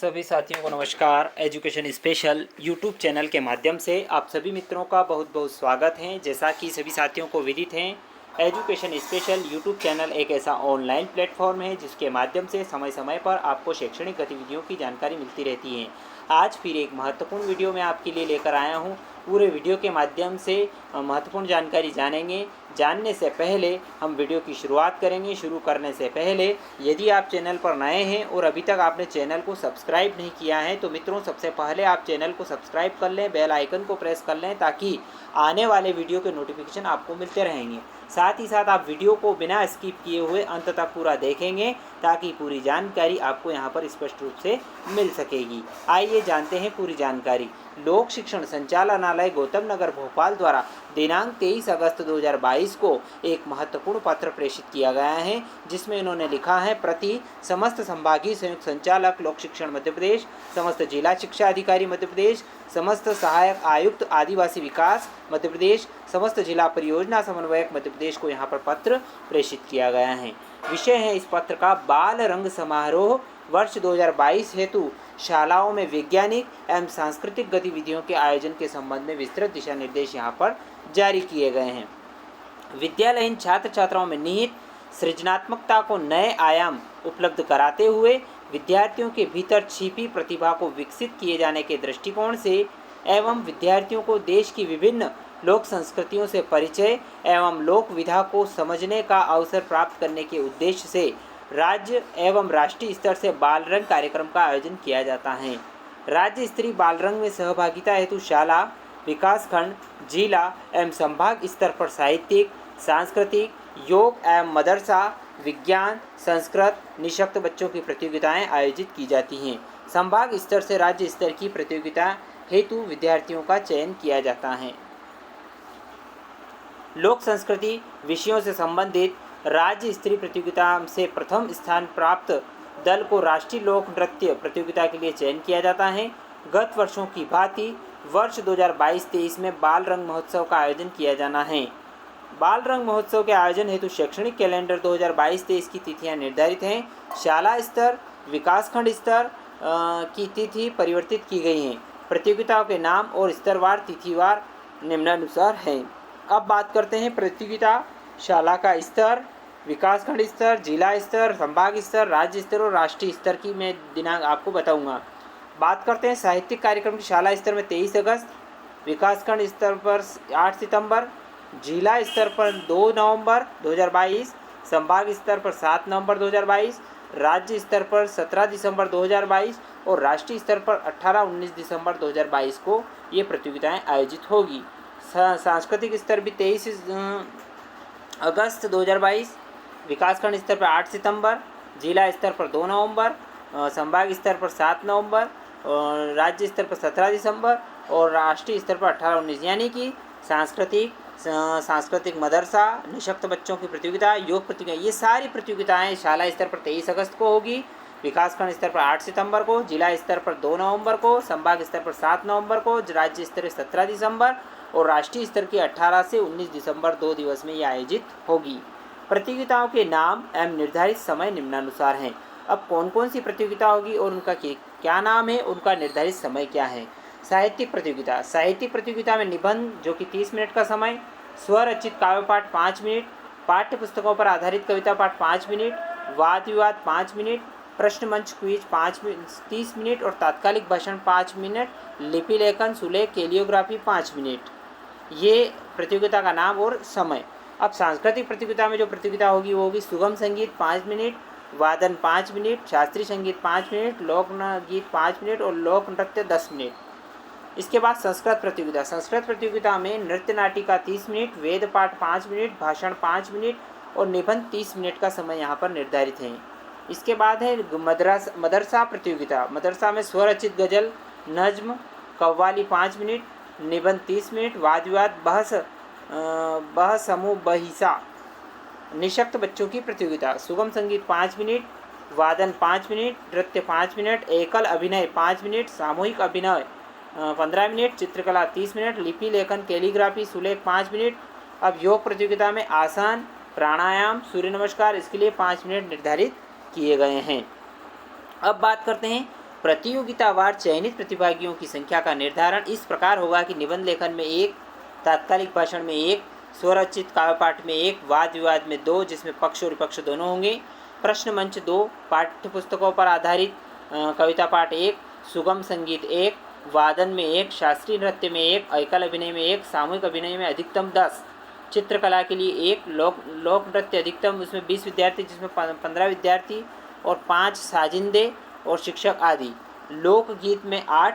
सभी साथियों को नमस्कार। एजुकेशन स्पेशल यूट्यूब चैनल के माध्यम से आप सभी मित्रों का बहुत बहुत स्वागत है। जैसा कि सभी साथियों को विदित है, एजुकेशन स्पेशल यूट्यूब चैनल एक ऐसा ऑनलाइन प्लेटफॉर्म है जिसके माध्यम से समय समय पर आपको शैक्षणिक गतिविधियों की जानकारी मिलती रहती है। आज फिर एक महत्वपूर्ण वीडियो मैं आपके लिए लेकर आया हूँ। पूरे वीडियो के माध्यम से महत्वपूर्ण जानकारी जानेंगे। जानने से पहले हम वीडियो की शुरुआत करेंगे। शुरू करने से पहले यदि आप चैनल पर नए हैं और अभी तक आपने चैनल को सब्सक्राइब नहीं किया है तो मित्रों सबसे पहले आप चैनल को सब्सक्राइब कर लें, बेल आइकन को प्रेस कर लें ताकि आने वाले वीडियो के नोटिफिकेशन आपको मिलते रहेंगे। साथ ही साथ आप वीडियो को बिना स्किप किए हुए अंत तक पूरा देखेंगे ताकि पूरी जानकारी आपको यहाँ पर स्पष्ट रूप से मिल सकेगी। आइए जानते हैं पूरी जानकारी। लोक शिक्षण संचालनालय गौतम नगर भोपाल द्वारा दिनांक 23 अगस्त 2022 को एक महत्वपूर्ण पत्र प्रेषित किया गया है जिसमें इन्होंने लिखा है, प्रति समस्त संभागीय संयुक्त संचालक लोक शिक्षण मध्य प्रदेश, समस्त जिला शिक्षा अधिकारी मध्य प्रदेश, समस्त सहायक आयुक्त आदिवासी विकास मध्य प्रदेश, समस्त जिला परियोजना समन्वयक मध्य प्रदेश को यहाँ पर पत्र प्रेषित किया गया है। विषय है इस पत्र का बाल रंग समारोह वर्ष 2022 हेतु शालाओं में वैज्ञानिक एवं सांस्कृतिक गतिविधियों के आयोजन के संबंध में विस्तृत दिशा निर्देश यहाँ पर जारी किए गए हैं। विद्यालयीन छात्र छात्राओं में निहित सृजनात्मकता को नए आयाम उपलब्ध कराते हुए विद्यार्थियों के भीतर छिपी प्रतिभा को विकसित किए जाने के दृष्टिकोण से एवं विद्यार्थियों को देश की विभिन्न लोक संस्कृतियों से परिचय एवं लोक विधा को समझने का अवसर प्राप्त करने के उद्देश्य से राज्य एवं राष्ट्रीय स्तर से बाल रंग कार्यक्रम का आयोजन किया जाता है। राज्य स्तरीय बाल रंग में सहभागिता हेतु शाला, विकासखंड, जिला एवं संभाग स्तर पर साहित्यिक, सांस्कृतिक, योग एवं मदरसा, विज्ञान, संस्कृत, निःशक्त बच्चों की प्रतियोगिताएं आयोजित की जाती हैं। संभाग स्तर से राज्य स्तर की प्रतियोगिता हेतु विद्यार्थियों का चयन किया जाता है। लोक संस्कृति विषयों से संबंधित राज्य स्तरीय प्रतियोगिता से प्रथम स्थान प्राप्त दल को राष्ट्रीय लोक नृत्य प्रतियोगिता के लिए चयन किया जाता है। गत वर्षों की भांति वर्ष 2022-23 में बाल रंग महोत्सव का आयोजन किया जाना है। बाल रंग महोत्सव के आयोजन हेतु शैक्षणिक कैलेंडर 2022-23 की तिथियां निर्धारित हैं। शाला स्तर, विकासखंड स्तर की तिथि परिवर्तित की गई हैं। प्रतियोगिताओं के नाम और स्तरवार तिथिवार निम्नानुसार हैं। अब बात करते हैं प्रतियोगिता शाला का स्तर, विकासखंड स्तर, जिला स्तर, संभाग स्तर, राज्य स्तर और राष्ट्रीय स्तर की मैं दिनांक आपको बताऊंगा। बात करते हैं साहित्यिक कार्यक्रम की शाला स्तर में 23 अगस्त, विकासखंड स्तर पर 8 सितंबर, जिला स्तर पर 2 नवंबर 2022, संभाग स्तर पर 7 नवंबर 2022, राज्य स्तर पर 17 दिसंबर 2022 और राष्ट्रीय स्तर पर 18-19 दिसंबर 2022 को ये प्रतियोगिताएं आयोजित होगी। सांस्कृतिक स्तर भी 23 अगस्त 2022, विकासखंड स्तर पर 8 सितंबर, जिला स्तर पर 2 नवंबर, संभाग स्तर पर 7 नवंबर, राज्य स्तर पर 17 दिसंबर और राष्ट्रीय स्तर पर 18-19, यानी कि सांस्कृतिक मदरसा, निःशक्त बच्चों की प्रतियोगिता, योग प्रतियोगिता, ये सारी प्रतियोगिताएं शाला स्तर पर 23 अगस्त को होगी, विकासखंड स्तर पर 8 सितंबर को, जिला स्तर पर 2 नवंबर को, संभाग स्तर पर 7 नवंबर को, राज्य स्तर 17 दिसंबर और राष्ट्रीय स्तर की 18 से 19 दिसंबर 2 दिवस में ये आयोजित होगी। प्रतियोगिताओं के नाम एवं निर्धारित समय निम्नानुसार हैं। अब कौन कौन सी प्रतियोगिता होगी और उनका क्या नाम है, उनका निर्धारित समय क्या है। साहित्यिक प्रतियोगिता, साहित्यिक प्रतियोगिता में निबंध जो कि 30 मिनट का समय, स्वरचित काव्य पाठ 5 मिनट, पाठ्य पुस्तकों पर आधारित कविता पाठ 5 मिनट, वाद विवाद 5 मिनट, प्रश्न मंच क्विज 30 मिनट और तात्कालिक भाषण 5 मिनट, लिपि लेखन, सुलेख, कैलियोग्राफी 5 मिनट। ये प्रतियोगिता का नाम और समय। अब सांस्कृतिक प्रतियोगिता में जो प्रतियोगिता होगी वो होगी सुगम संगीत 5 मिनट, वादन 5 मिनट, शास्त्रीय संगीत 5 मिनट, लोक गीत 5 मिनट और लोक नृत्य 10 मिनट। इसके बाद संस्कृत प्रतियोगिता, संस्कृत प्रतियोगिता में नृत्य नाटिका 30 मिनट, वेद पाठ 5 मिनट, भाषण 5 मिनट और निबंध 30 मिनट का समय यहाँ पर निर्धारित है। इसके बाद है मदरसा प्रतियोगिता, मदरसा में स्वरचित गजल, नज्म, कव्वाली 5 मिनट, निबंध 30 मिनट, वाद विवाद, बहस समूह बहिसा। निःशक्त बच्चों की प्रतियोगिता, सुगम संगीत 5 मिनट, वादन 5 मिनट, नृत्य 5 मिनट, एकल अभिनय 5 मिनट, सामूहिक अभिनय 15 मिनट, चित्रकला 30 मिनट, लिपि लेखन, कैलीग्राफी, सुलेख 5 मिनट। अब योग प्रतियोगिता में आसन, प्राणायाम, सूर्य नमस्कार, इसके लिए 5 मिनट निर्धारित किए गए हैं। अब बात करते हैं प्रतियोगितावार चयनित प्रतिभागियों की संख्या का निर्धारण इस प्रकार होगा कि निबंध लेखन में 1, तात्कालिक भाषण में 1, स्वरचित काव्य पाठ में 1, वाद विवाद में 2 जिसमें पक्ष और विपक्ष दोनों होंगे, प्रश्न मंच 2, पाठ्य पुस्तकों पर आधारित कविता पाठ 1, सुगम संगीत 1, वादन में 1, शास्त्रीय नृत्य में 1, एकल अभिनय में 1, सामूहिक अभिनय में अधिकतम 10, चित्रकला के लिए 1, लोक नृत्य अधिकतम उसमें 20 विद्यार्थी जिसमें 15 विद्यार्थी और 5 साजिंदे और शिक्षक आदि, लोकगीत में 8,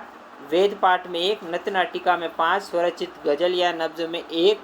वेद पाठ में 1, नृत्य नाटिका में 5, स्वरचित गजल या नब्ज में 1,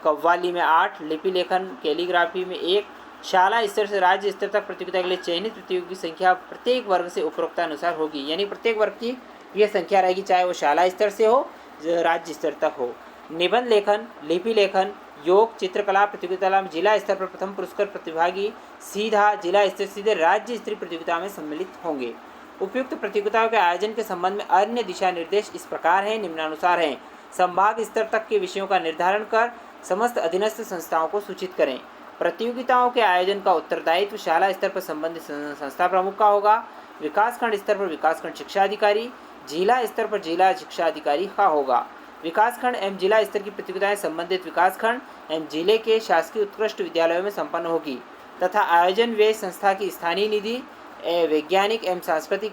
कव्वाली में 8, लिपि लेखन कैलीग्राफी में 1, शाला स्तर से राज्य स्तर तक प्रतियोगिता के लिए चयनित प्रतियोगी की संख्या प्रत्येक वर्ग से उपरोक्तानुसार होगी। यानी प्रत्येक वर्ग की यह संख्या रहेगी, चाहे वो शाला स्तर से हो राज्य स्तर तक हो। निबंध लेखन, लिपि लेखन, योग, चित्रकला प्रतियोगिता में जिला स्तर पर प्रथम पुरस्कार प्रतिभागी सीधा जिला स्तर सीधे राज्य स्तरीय प्रतियोगिता में सम्मिलित होंगे। उपयुक्त प्रतियोगिताओं के आयोजन के संबंध में अन्य दिशा निर्देश इस प्रकार हैं, निम्नानुसार हैं। संभाग स्तर तक के विषयों का निर्धारण कर समस्त अधीनस्थ संस्थाओं को सूचित करें। प्रतियोगिताओं के आयोजन का उत्तरदायित्व शाला स्तर पर संबंधित संस्था प्रमुख का होगा। विकासखंड स्तर पर विकासखंड शिक्षा अधिकारी, जिला स्तर पर जिला शिक्षा अधिकारी का होगा। विकासखंड एवं जिला स्तर की प्रतियोगिताएं संबंधित विकासखंड एवं जिले के शासकीय उत्कृष्ट विद्यालयों में संपन्न होगी तथा आयोजन व्यय संस्था की स्थानीय निधि वैज्ञानिक एवं सांस्कृतिक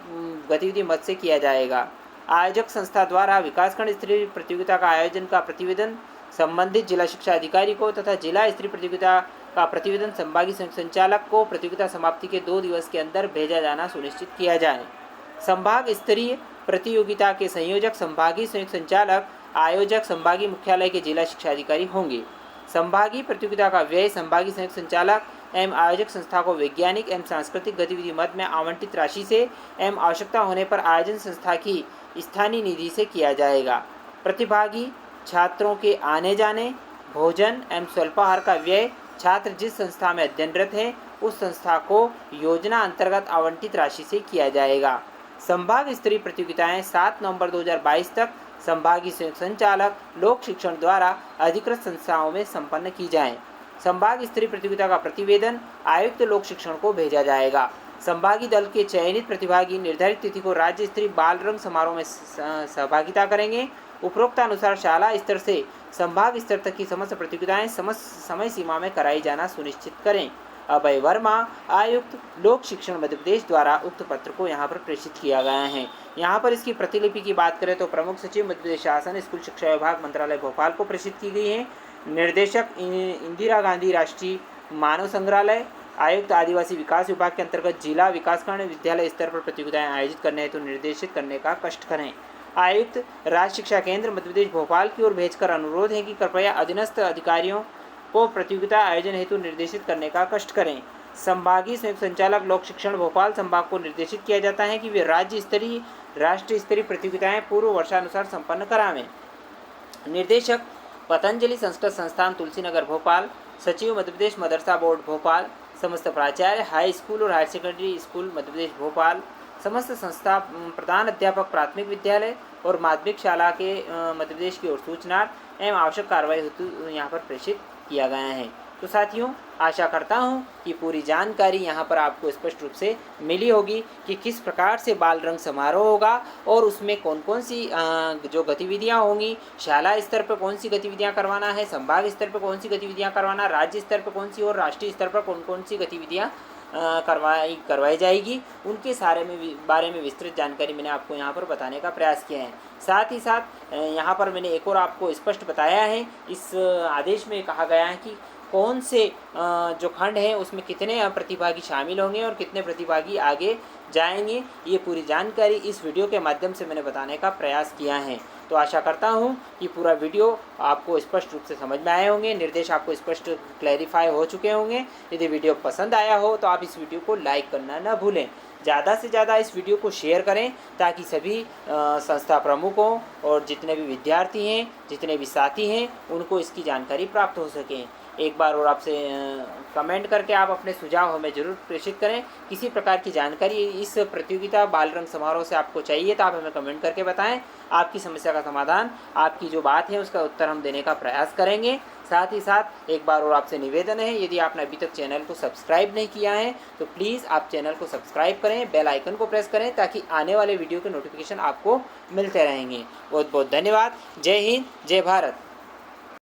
गतिविधि मद से किया जाएगा। आयोजक संस्था द्वारा विकासखंड स्तरीय प्रतियोगिता का आयोजन का प्रतिवेदन संबंधित जिला शिक्षा अधिकारी को तथा जिला स्तरीय प्रतियोगिता का प्रतिवेदन संभागीय संचालक को प्रतियोगिता समाप्ति के 2 दिवस के अंदर भेजा जाना सुनिश्चित किया जाए। संभाग स्तरीय प्रतियोगिता के संयोजक संभागीय संयुक्त संचालक, आयोजक संभागीय मुख्यालय के जिला शिक्षा अधिकारी होंगे। संभागीय प्रतियोगिता का व्यय संभागीय संयुक्त संचालक एवं आयोजक संस्था को वैज्ञानिक एवं सांस्कृतिक गतिविधि मद में आवंटित राशि से एवं आवश्यकता होने पर आयोजन संस्था की स्थानीय निधि से किया जाएगा। प्रतिभागी छात्रों के आने जाने, भोजन एवं स्वल्पाहार का व्यय छात्र जिस संस्था में अध्ययनरत हैं उस संस्था को योजना अंतर्गत आवंटित राशि से किया जाएगा। संभाग स्तरीय प्रतियोगिताएं 7 नवंबर 2022 तक संभागीय संयुक्त संचालक लोक शिक्षण द्वारा अधिकृत संस्थाओं में संपन्न की जाएं। संभाग स्तरीय प्रतियोगिता का प्रतिवेदन आयुक्त लोक शिक्षण को भेजा जाएगा। संभागीय दल के चयनित प्रतिभागी निर्धारित तिथि को राज्य स्तरीय बाल रंग समारोह में सहभागिता करेंगे। उपरोक्तानुसार शाला स्तर से संभाग स्तर तक की समस्त प्रतियोगिताएं समय सीमा में कराई जाना सुनिश्चित करें। अभय वर्मा, आयुक्त लोक शिक्षण मध्य प्रदेश द्वारा उक्त पत्र को यहाँ पर प्रेषित किया गया है। यहाँ पर इसकी प्रतिलिपि की बात करें तो प्रमुख सचिव मध्य प्रदेश शासन स्कूल शिक्षा विभाग मंत्रालय भोपाल को प्रेषित की गई है। निर्देशक इंदिरा गांधी राष्ट्रीय मानव संग्रहालय, आयुक्त आदिवासी विकास विभाग के अंतर्गत जिला विकासखंड विद्यालय स्तर पर प्रतियोगिताएं आयोजित करने हेतु निर्देशित करने का कष्ट करें। आयुक्त राज्य शिक्षा केंद्र मध्य प्रदेश भोपाल की ओर भेजकर अनुरोध है कि कृपया अधीनस्थ अधिकारियों को प्रतियोगिता आयोजन हेतु निर्देशित करने का कष्ट करें। संभागीय संयुक्त संचालक लोक शिक्षण भोपाल संभाग को निर्देशित किया जाता है कि वे राज्य स्तरीय राष्ट्रीय स्तरीय प्रतियोगिताएं पूर्व वर्षानुसार संपन्न करावें। निर्देशक पतंजलि संस्कृत संस्थान तुलसीनगर भोपाल, सचिव मध्य प्रदेश मदरसा बोर्ड भोपाल, समस्त प्राचार्य हाई स्कूल और higher secondary school Madhya Pradesh Bhopal, समस्त संस्था प्रधान अध्यापक प्राथमिक विद्यालय और माध्यमिक शाला के मध्य प्रदेश की ओर सूचना एवं आवश्यक कार्रवाई हेतु यहाँ पर प्रेषित किया गया है। तो साथियों, आशा करता हूँ कि पूरी जानकारी यहाँ पर आपको स्पष्ट रूप से मिली होगी कि किस प्रकार से बाल रंग समारोह होगा और उसमें कौन कौन सी जो गतिविधियाँ होंगी, शाला स्तर पर कौन सी गतिविधियाँ करवाना है, संभाग स्तर पर कौन सी गतिविधियाँ करवाना, राज्य स्तर पर कौन सी और राष्ट्रीय स्तर पर कौन कौन सी गतिविधियाँ करवाई जाएगी, उनके बारे में विस्तृत जानकारी मैंने आपको यहाँ पर बताने का प्रयास किया है। साथ ही साथ यहाँ पर मैंने एक और आपको स्पष्ट बताया है, इस आदेश में कहा गया है कि कौन से जो खंड हैं उसमें कितने प्रतिभागी शामिल होंगे और कितने प्रतिभागी आगे जाएंगे। ये पूरी जानकारी इस वीडियो के माध्यम से मैंने बताने का प्रयास किया है। तो आशा करता हूँ कि पूरा वीडियो आपको स्पष्ट रूप से समझ में आए होंगे, निर्देश आपको स्पष्ट क्लैरिफाई हो चुके होंगे। यदि वीडियो पसंद आया हो तो आप इस वीडियो को लाइक करना न भूलें। ज़्यादा से ज़्यादा इस वीडियो को शेयर करें ताकि सभी संस्था प्रमुखों और जितने भी विद्यार्थी हैं, जितने भी साथी हैं, उनको इसकी जानकारी प्राप्त हो सकें। एक बार और आपसे कमेंट करके आप अपने सुझाव हमें ज़रूर प्रेषित करें। किसी प्रकार की जानकारी इस प्रतियोगिता बाल रंग समारोह से आपको चाहिए तो आप हमें कमेंट करके बताएं। आपकी समस्या का समाधान, आपकी जो बात है उसका उत्तर हम देने का प्रयास करेंगे। साथ ही साथ एक बार और आपसे निवेदन है, यदि आपने अभी तक चैनल को सब्सक्राइब नहीं किया है तो प्लीज़ आप चैनल को सब्सक्राइब करें, बेल आइकन को प्रेस करें ताकि आने वाले वीडियो के नोटिफिकेशन आपको मिलते रहेंगे। बहुत बहुत धन्यवाद। जय हिंद, जय भारत।